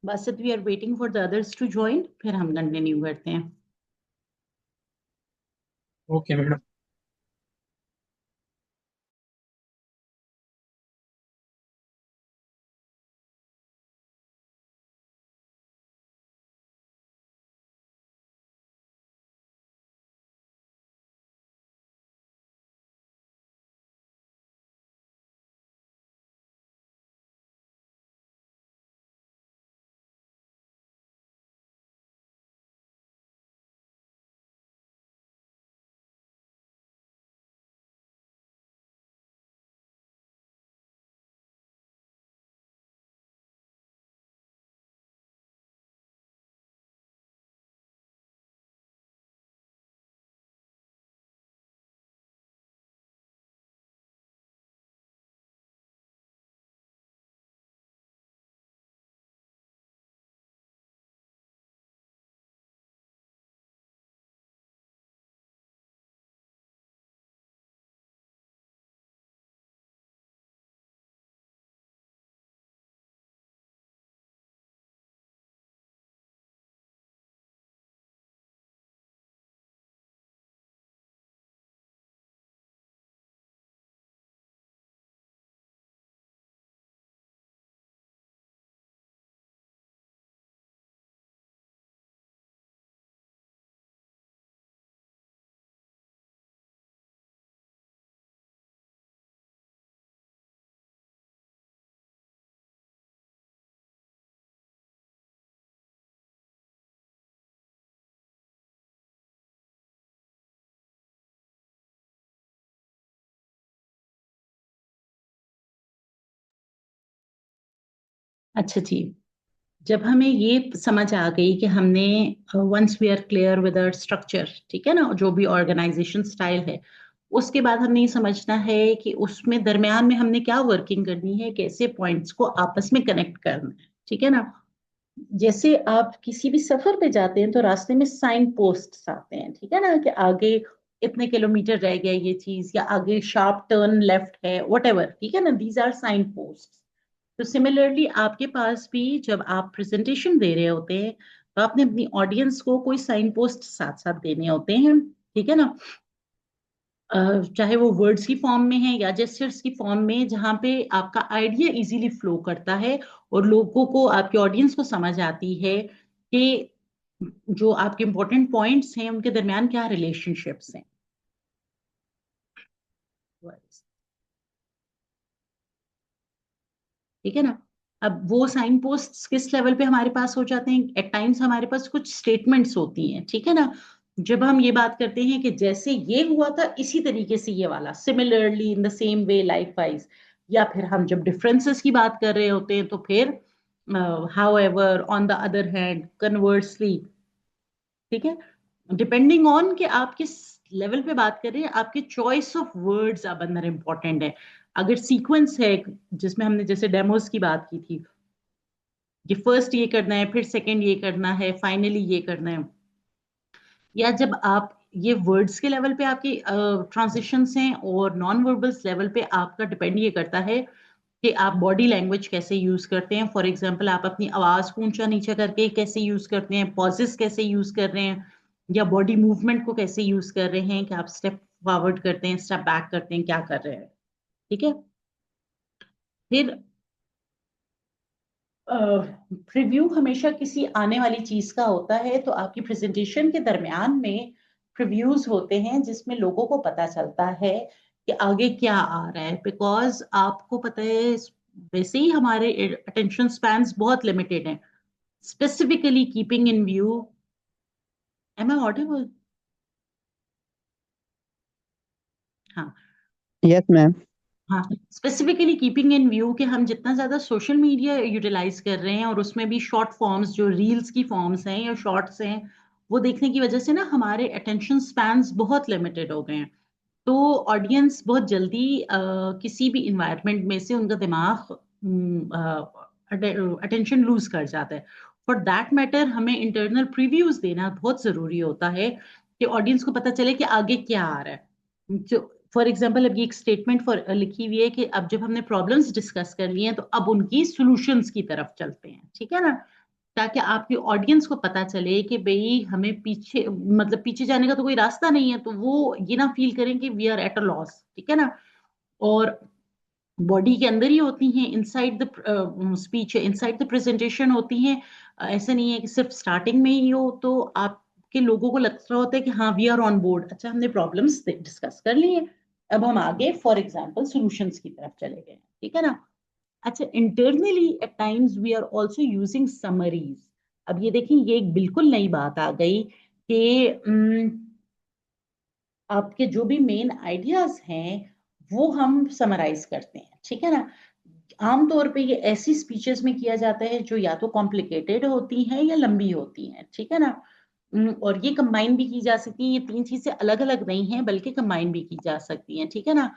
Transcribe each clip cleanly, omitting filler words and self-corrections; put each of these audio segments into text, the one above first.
Basit, we are waiting for the others to join, फिर हम continue करते हैं. Okay madam. अच्छा जी. जब हमें ये समझ आ गई कि हमने once we are clear with our structure, ठीक है ना, जो भी ऑर्गेनाइजेशन स्टाइल है, उसके बाद हमने ये समझना है कि उसमें दरमियान में हमने क्या वर्किंग करनी है, कैसे पॉइंट्स को आपस में कनेक्ट करना है. ठीक है ना. जैसे आप किसी भी सफर पे जाते हैं तो रास्ते में साइन पोस्ट आते हैं, ठीक है ना, कि आगे इतने किलोमीटर रह गया ये चीज, या आगे शार्प टर्न लेफ्ट है, वट एवर. ठीक है ना, दीज आर साइन पोस्ट. तो सिमिलरली आपके पास भी जब आप प्रेजेंटेशन दे रहे होते हैं तो आपने अपनी ऑडियंस को कोई साइन पोस्ट साथ साथ देने होते हैं. ठीक है ना. चाहे वो वर्ड्स की फॉर्म में है या जेस्चर्स की फॉर्म में, जहां पे आपका आइडिया इजीली फ्लो करता है और लोगों को, आपके ऑडियंस को समझ आती है कि जो आपके इंपॉर्टेंट पॉइंट्स हैं उनके दरमियान क्या रिलेशनशिप्स हैं. ठीक है ना. अब वो साइन पोस्ट किस लेवल पे हमारे पास हो जाते हैं, एट टाइम्स हमारे पास कुछ स्टेटमेंट्स होती हैं. ठीक है ना. जब हम ये बात करते हैं कि जैसे ये हुआ था इसी तरीके से ये वाला, similarly in the same way like wise, या फिर हम जब डिफरेंसेस की बात कर रहे होते हैं तो फिर how ever, on the other hand, conversely. ठीक है. डिपेंडिंग ऑन कि आप किस लेवल पे बात कर रहे हैं, आपके चॉइस ऑफ वर्ड्स अब अंदर इंपॉर्टेंट है. अगर सीक्वेंस है, जिसमें हमने जैसे डेमोस की बात की थी, कि फर्स्ट ये करना है, फिर सेकंड ये करना है, फाइनली ये करना है, या जब आप ये वर्ड्स के लेवल पे आपकी ट्रांजिशंस हैं, और नॉन वर्बल्स लेवल पे आपका डिपेंड ये करता है कि आप बॉडी लैंग्वेज कैसे यूज करते हैं. फॉर एग्जांपल, आप अपनी आवाज को ऊंचा नीचा करके कैसे यूज करते हैं, पॉजेस कैसे यूज कर रहे हैं, या बॉडी मूवमेंट को कैसे यूज कर रहे हैं, कि आप स्टेप फॉरवर्ड करते हैं, स्टेप बैक करते हैं, क्या कर रहे हैं. ठीक है. फिर प्रीव्यू हमेशा किसी आने वाली चीज का होता है, तो आपकी प्रेजेंटेशन के दरमियान में प्रीव्यूज होते हैं जिसमें लोगों को पता चलता है कि आगे क्या आ रहा है. बिकॉज आपको पता है, वैसे ही हमारे अटेंशन स्पैन्स बहुत लिमिटेड हैं. Specifically keeping in view, am I audible? हाँ. Yes ma'am. हाँ. स्पेसिफिकली कीपिंग इन व्यू कि हम जितना ज्यादा सोशल मीडिया यूटिलाइज कर रहे हैं, और उसमें भी शॉर्ट फॉर्म्स, जो रील्स की फॉर्म्स हैं या शॉर्ट्स हैं, वो देखने की वजह से ना हमारे अटेंशन स्पैन्स बहुत लिमिटेड हो गए हैं. तो ऑडियंस बहुत जल्दी किसी भी इन्वायरमेंट में से उनका दिमाग अटेंशन लूज कर जाता है. फॉर दैट मैटर हमें इंटरनल प्रीव्यूज देना बहुत जरूरी होता है कि ऑडियंस को पता चले कि आगे क्या आ रहा है. जो फॉर एग्जाम्पल, अब ये एक स्टेटमेंट फॉर लिखी हुई है कि अब जब हमने प्रॉब्लम्स डिस्कस कर लिए हैं तो अब उनकी सॉल्यूशंस की तरफ चलते हैं. ठीक है ना. ताकि आपकी ऑडियंस को पता चले कि भाई हमें पीछे, मतलब पीछे जाने का तो कोई रास्ता नहीं है, तो वो ये ना फील करें कि we are at a loss, ठीक है ना। और बॉडी के अंदर ही होती हैं, inside the speech, inside the presentation होती हैं। ऐसा नहीं है कि सिर्फ स्टार्टिंग में ही हो तो आपके लोगों को लग रहा होता है कि हाँ वी आर ऑन बोर्ड, अच्छा हमने प्रॉब्लम्स डिस्कस कर लिए, अब हम आगे फॉर एग्जांपल सॉल्यूशंस की तरफ चले गए, ठीक है ना। अच्छा, internally at times we are also using summaries. अब ये देखिए, ये एक बिल्कुल नई बात आ गई कि आपके जो भी मेन आइडियाज हैं वो हम समराइज करते हैं, ठीक है ना। आमतौर पे ये ऐसी स्पीचेस में किया जाता है जो या तो कॉम्प्लिकेटेड होती हैं या लंबी होती हैं, ठीक है ना। और ये कंबाइन भी की जा सकती है, ये तीन चीजें अलग अलग नहीं हैं बल्कि कंबाइन भी की जा सकती हैं, ठीक है ना।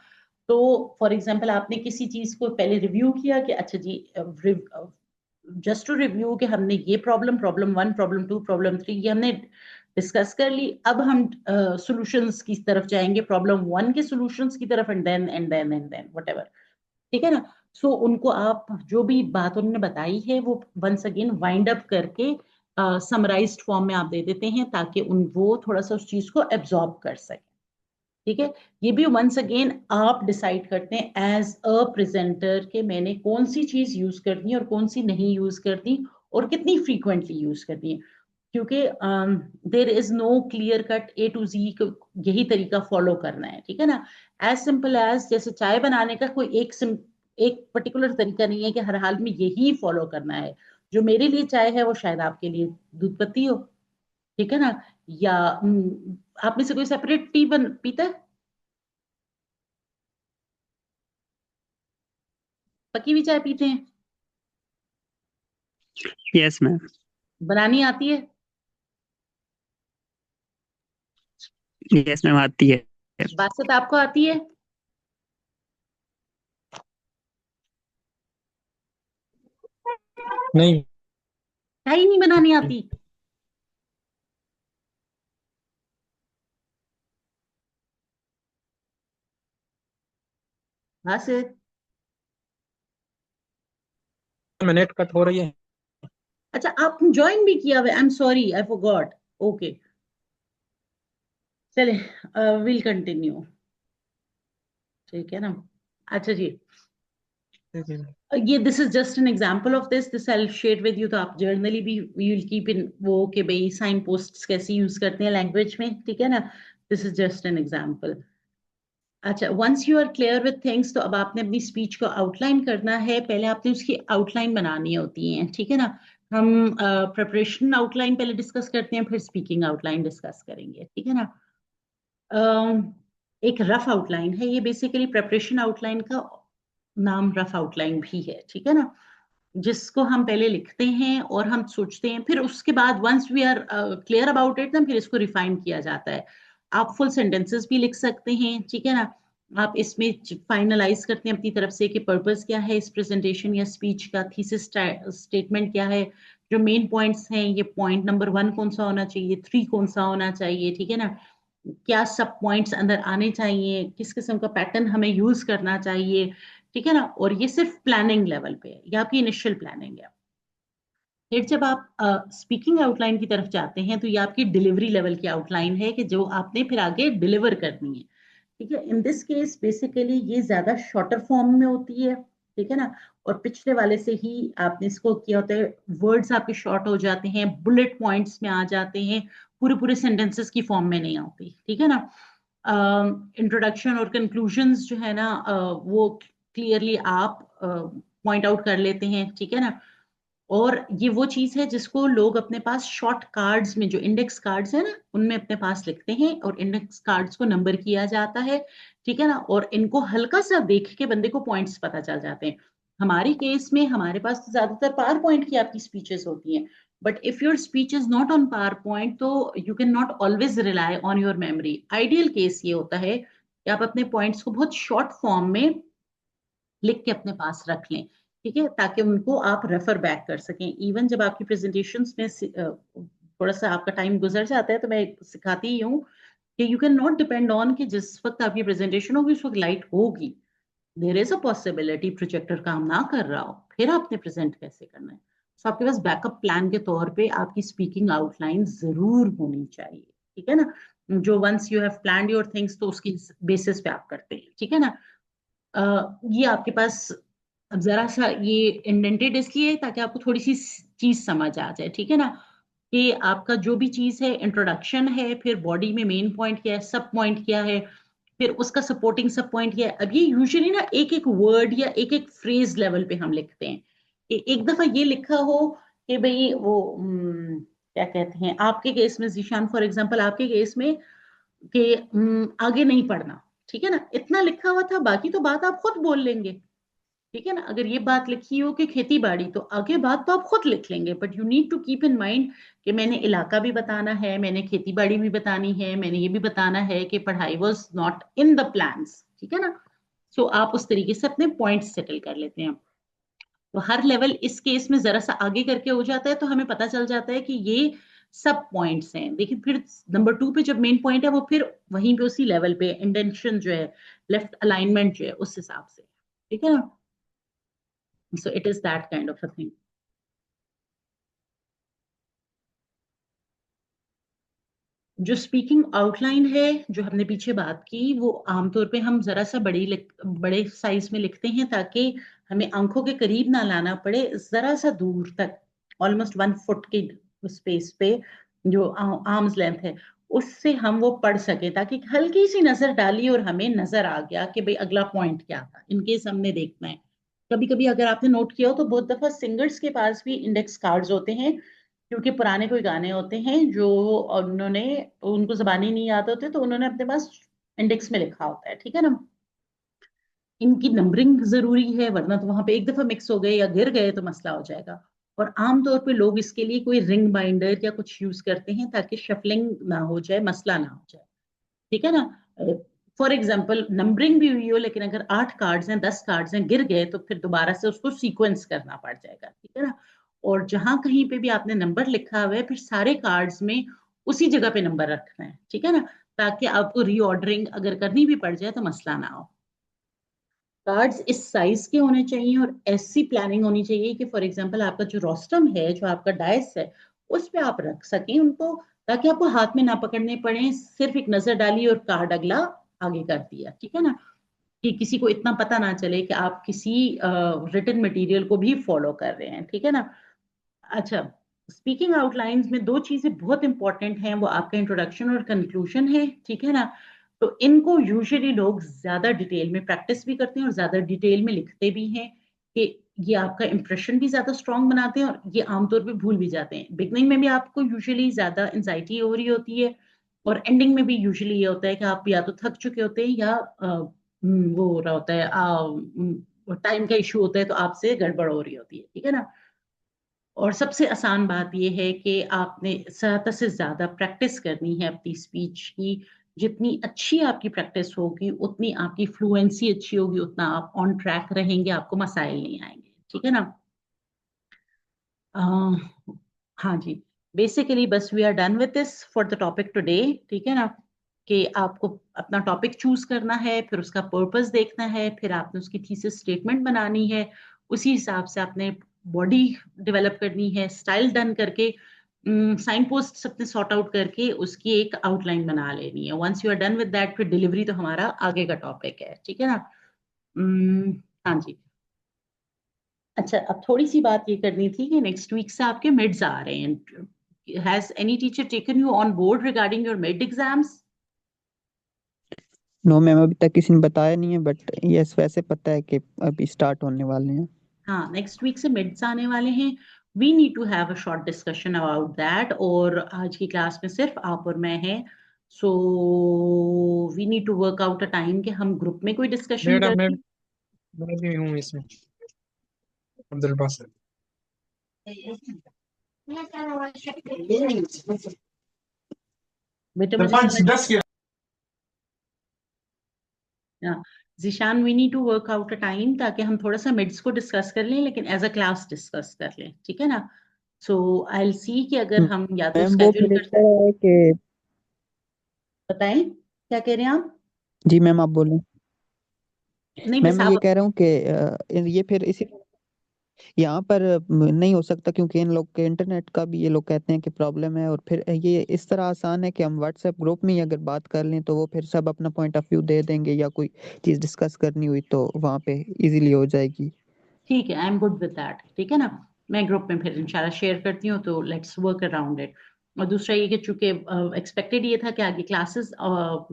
तो फॉर एग्जाम्पल आपने किसी चीज को पहले रिव्यू किया कि अच्छा जी, जस्ट टू रिव्यू कि हमने ये problem, problem one, problem two, problem three, ये हमने डिस्कस कर ली, अब हम सॉल्यूशंस की तरफ जाएंगे, प्रॉब्लम वन के सॉल्यूशंस की तरफ, एंड देन व्हाटएवर, ठीक है ना। सो उनको आप जो भी बात उन्होंने बताई है वो वंस अगेन वाइंड अप करके समराइज्ड फॉर्म में आप दे देते हैं ताकि उन वो थोड़ा सा उस चीज को एब्जॉर्ब कर सके, ठीक है। ये भी वंस अगेन आप डिसाइड करते हैं एज अ प्रेजेंटर कि मैंने कौन सी चीज यूज करनी है और कौन सी नहीं यूज करनी, और कितनी फ्रीक्वेंटली यूज करनी है। क्योंकि there is no clear cut A to G, यही तरीका फॉलो करना है, ठीक है ना। एज सिंपल एज जैसे चाय बनाने का कोई एक पर्टिकुलर तरीका नहीं है कि हर हाल में यही फॉलो करना है। जो मेरे लिए चाय है वो शायद आपके लिए दूध पत्ती हो, ठीक है ना। या आप में से कोई सेपरेट टी बन पीता है? पकी हुई चाय पीते हैं? Yes ma'am. बनानी आती है? यस मैम, आती है। बासत आपको आती है? नहीं। चाय ही नहीं बनानी आती? बासत। मिनट कट हो रही है। अच्छा, आप ज्वाइन भी किया हुआ, I am sorry I forgot. Okay, चले, विल कंटिन्यू, ठीक है ना। अच्छा जी, ये this is just an example of this I will share with you, तो आप जर्नली भी यू विल कीप इन वो कि भाई साइन पोस्ट्स कैसे यूज करते हैं लैंग्वेज में, ठीक है ना। This is just an example. अच्छा, once you are clear with things, तो अब आपने अपनी स्पीच को आउटलाइन करना है, पहले आपने उसकी आउटलाइन बनानी होती है, ठीक है ना। हम प्रिपरेशन आउटलाइन पहले डिस्कस करते हैं, फिर स्पीकिंग आउटलाइन डिस्कस करेंगे, ठीक है ना। एक रफ आउटलाइन है ये, बेसिकली प्रिपरेशन आउटलाइन का नाम रफ आउटलाइन भी है, ठीक है ना। जिसको हम पहले लिखते हैं और हम सोचते हैं, फिर उसके बाद once we are clear about it ना, फिर इसको रिफाइन किया जाता है। आप फुल सेंटेंसेस भी लिख सकते हैं, ठीक है ना। आप इसमें फाइनलाइज करते हैं अपनी तरफ से कि पर्पस क्या है इस प्रेजेंटेशन या स्पीच का, थीसिस स्टेटमेंट क्या है, जो मेन पॉइंट्स हैं, ये पॉइंट नंबर वन कौन सा होना चाहिए, थ्री कौन सा होना चाहिए, ठीक है ना। क्या सब पॉइंट्स अंदर आने चाहिए, किस किस्म का पैटर्न हमें यूज करना चाहिए, ठीक है ना। और ये सिर्फ प्लानिंग लेवल पे है, ये आपकी इनिशियल प्लानिंग है। फिर जब आप स्पीकिंग आउटलाइन की तरफ जाते हैं तो ये आपकी डिलीवरी लेवल की आउटलाइन है कि जो आपने फिर आगे डिलीवर करनी है, ठीक है। इन दिस केस बेसिकली ये ज्यादा शॉर्टर फॉर्म में होती है, ठीक है ना। और पिछले वाले से ही आपने इसको किया होता है, वर्ड्स आपके शॉर्ट हो जाते हैं, बुलेट पॉइंट्स में आ जाते हैं, पूरे पूरे सेंटेंसेस की फॉर्म में नहीं आती, ठीक है ना। इंट्रोडक्शन और कंक्लूजन्स जो है ना, वो क्लियरली आप पॉइंट आउट कर लेते हैं, ठीक है ना। और ये वो चीज है जिसको लोग अपने पास शॉर्ट कार्ड्स में, जो इंडेक्स कार्ड्स है ना, उनमें अपने पास लिखते हैं, और इंडेक्स कार्ड्स को नंबर किया जाता है, ठीक है ना। और इनको हल्का सा देख के बंदे को पॉइंट्स पता चल जाते हैं। हमारी केस में हमारे पास तो ज्यादातर पावर पॉइंट की आपकी स्पीचेस होती हैं, but if your speech is not on PowerPoint तो you can not always rely on your memory. Ideal case ये होता है कि आप अपने पॉइंट्स को बहुत शॉर्ट फॉर्म में लिख के अपने पास रख लें, ठीक है, ताकि उनको आप रेफर बैक कर सकें। इवन जब आपकी प्रेजेंटेशंस में थोड़ा सा आपका टाइम गुजर जाता है तो मैं सिखाती ही हूँ कि you can not depend on कि जिस वक्त आपकी प्रेजेंटेशन होगी उस वक्त लाइट होगी। There is a possibility projector काम ना कर रहा हो, फिर आपने प्रेजेंट कैसे करना है। तो आपके पास बैकअप प्लान के तौर पे आपकी स्पीकिंग आउटलाइन जरूर होनी चाहिए, ठीक है ना। जो once you have planned your things तो उसकी बेसिस पे आप करते हैं, ठीक है ना। ये आपके पास अब जरा सा ये इंडेंटेड इसलिए है ताकि आपको थोड़ी सी चीज समझ आ जाए, ठीक है ना। कि आपका जो भी चीज है, इंट्रोडक्शन है, फिर बॉडी में मेन पॉइंट क्या है, सब पॉइंट क्या है, फिर उसका सपोर्टिंग सब पॉइंट क्या है। अब ये यूजुअली ना एक एक वर्ड या एक एक फ्रेज लेवल पे हम लिखते हैं। एक दफा ये लिखा हो कि भाई वो क्या कहते हैं आपके केस में, जीशान फॉर एग्जांपल आपके केस में, कि आगे नहीं पढ़ना, ठीक है ना, इतना लिखा हुआ था, बाकी तो बात आप खुद बोल लेंगे, ठीक है ना। अगर ये बात लिखी हो कि खेती बाड़ी, तो आगे बात तो आप खुद लिख लेंगे, but you need to keep in mind कि मैंने इलाका भी बताना है, मैंने खेती बाड़ी भी बतानी है, मैंने ये भी बताना है कि पढ़ाई was not in the plans, ठीक है ना। सो आप उस तरीके से अपने पॉइंट्स सेटल कर लेते हैं। तो हर लेवल इस केस में जरा सा आगे करके हो जाता है, तो हमें पता चल जाता है कि ये सब पॉइंट्स हैं। देखिए फिर नंबर 2 पे जब मेन पॉइंट है वो फिर वहीं पे उसी लेवल पे इंटेंशन जो है, लेफ्ट अलाइनमेंट जो है उस हिसाब से, ठीक है ना। So it is that kind of a thing. जो स्पीकिंग आउटलाइन है जो हमने पीछे बात की, वो आमतौर पे हम जरा सा बड़े साइज में लिखते हैं ताकि हमें आंखों के करीब ना लाना पड़े, जरा सा दूर तक, ऑलमोस्ट 1 फुट की स्पेस पे, जो आर्म्स लेंथ है, उससे हम वो पढ़ सके, ताकि हल्की सी नजर डाली और हमें नजर आ गया कि भाई अगला पॉइंट क्या था, इनकेस हमने देखना है। कभी कभी अगर आपने नोट किया हो तो बहुत दफा सिंगर्स के पास भी इंडेक्स कार्ड्स होते हैं, क्योंकि पुराने कोई गाने होते हैं जो उन्होंने, उनको जबानी नहीं याद होते, तो उन्होंने अपने पास इंडेक्स में लिखा होता है, ठीक है ना। इनकी नंबरिंग जरूरी है, वरना तो वहां पे एक दफा मिक्स हो गए या गिर गए तो मसला हो जाएगा। और आमतौर पे लोग इसके लिए कोई रिंग बाइंडर या कुछ यूज करते हैं ताकि शफलिंग ना हो जाए, मसला ना हो जाए, ठीक है ना। फॉर एग्जाम्पल नंबरिंग भी हुई हो, लेकिन अगर 8 कार्ड्स हैं, 10 कार्ड्स हैं, गिर गए, तो फिर दोबारा से उसको सीक्वेंस करना पड़ जाएगा, ठीक है ना। और जहां कहीं पे भी आपने नंबर लिखा हुआ है, फिर सारे कार्ड्स में उसी जगह पे नंबर रखना है, ठीक है ना, ताकि आपको रीऑर्डरिंग अगर करनी भी पड़ जाए तो मसला ना हो। कार्ड्स इस साइज के होने चाहिए और ऐसी प्लानिंग होनी चाहिए कि फॉर एग्जांपल आपका जो रोस्टम है, जो आपका डायस है, उस पे आप रख सकें उनको, ताकि आपको हाथ में ना पकड़ने पड़े, सिर्फ एक नजर डाली और कार्ड अगला आगे कर दिया, ठीक है ना। कि किसी को इतना पता ना चले कि आप किसी रिटन मटेरियल को भी फॉलो कर रहे हैं, ठीक है ना। अच्छा, स्पीकिंग आउटलाइंस में दो चीजें बहुत इंपॉर्टेंट हैं, वो आपका इंट्रोडक्शन और कंक्लूजन है, ठीक है ना। तो इनको यूजुअली लोग ज्यादा डिटेल में प्रैक्टिस भी करते हैं और ज्यादा डिटेल में लिखते भी हैं, कि ये आपका इंप्रेशन भी ज्यादा स्ट्रांग बनाते हैं, और ये आमतौर पे भूल भी जाते हैं। बिगनिंग में भी आपको यूजुअली ज्यादा एंजाइटी हो रही होती है, और एंडिंग में भी यूजुअली ये होता है कि आप या तो थक चुके होते हैं या वो हो रहा होता है, टाइम का इशू होता है, तो आपसे गड़बड़ हो रही होती है, ठीक है ना। और सबसे आसान बात यह है कि आपने ज्यादा से ज्यादा प्रैक्टिस करनी है अपनी स्पीच की। जितनी अच्छी आपकी प्रैक्टिस होगी उतनी आपकी फ्लुएंसी अच्छी होगी, उतना आप ऑन ट्रैक रहेंगे, आपको मसाइल नहीं आएंगे, ठीक है ना। अह, हाँ जी, बेसिकली बस we are done with this for the topic today, ठीक है ना। कि आपको अपना टॉपिक चूज करना है, फिर उसका पर्पस देखना है, फिर आपने उसकी थीसिस स्टेटमेंट बनानी है, उसी हिसाब से आपने बॉडी डेवलप करनी है, स्टाइल डन करके, साइन पोस्ट अपने सॉर्ट आउट करके उसकी एक आउटलाइन बना लेनी है। Once you are done with that, फिर डिलीवरी तो हमारा आगे का टॉपिक है, ठीक है ना। हाँ जी। अच्छा, अब थोड़ी सी बात ये करनी थी कि नेक्स्ट वीक से आपके मिड्स आ रहे हैं। Has any teacher taken you on board regarding your mid exams? No ma'am, अभी तक किसी ने बताया नहीं है, बट यस वैसे पता है कि अभी स्टार्ट होने वाले हैं। हाँ, नेक्स्ट वीक से मिड्स आने वाले हैं। We need to have a short discussion about that, और आज की क्लास में सिर्फ आप और मैं हैं। So we need to work out a time कि हम ग्रुप में कोई डिस्कशन मैडम करें। मैं भी हूँ इसमें, अब्दुल बासित। बेटा मुझे पाँच समझ, दस के हाँ, Zeeshan, we need to work out a time ताकि हम थोड़ा सा मिड्स को डिस्कस कर लें, लेकिन एज अ क्लास डिस्कस कर लें, ठीक है ना। सो आई विल सी कि अगर हम या तो मैम वो स्केड्यूल फिर कर इस सकते। तरह है कि बताएं क्या कह रहे हैं आप? जी मैम आप बोलें। नहीं, मैम बस मैं आप। ये कह रहा हूँ कि ये फिर इसी यहाँ पर नहीं हो सकता क्योंकि इन लोग के इंटरनेट का भी ये लोग कहते हैं कि प्रॉब्लम है। और फिर ये इस तरह आसान है कि हम व्हाट्सएप ग्रुप में ही अगर बात कर लें तो वो फिर सब अपना पॉइंट ऑफ व्यू दे देंगे, या कोई चीज़ डिस्कस करनी हुई तो वहाँ पे इजीली हो जाएगी। ठीक है, I am good with that, ठीक है ना। मैं ग्रुप में फिर इंशाल्लाह शेयर करती हूँ, तो लेट्स वर्क अराउंड इट। और दूसरा ये कि चूंकि एक्सपेक्टेड ये था कि आगे क्लासेस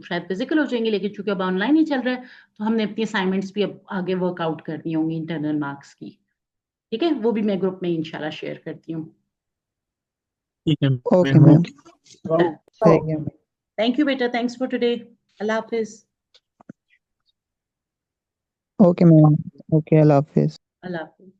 शायद फिजिकल हो जाएंगी, लेकिन चूंकि अब ऑनलाइन ही चल रहा है, तो हमने अपनी असाइनमेंट्स भी अब आगे वर्कआउट करनी होंगी इंटरनल मार्क्स की। ठीक है, वो भी मैं ग्रुप में इंशाल्लाह शेयर करती हूँ। ठीक है ओके मैम, मैम, ओके। सही है। थैंक यू बेटा, thanks for today. Allah Hafiz. Okay ma'am, okay, Allah Hafiz. Allah Hafiz.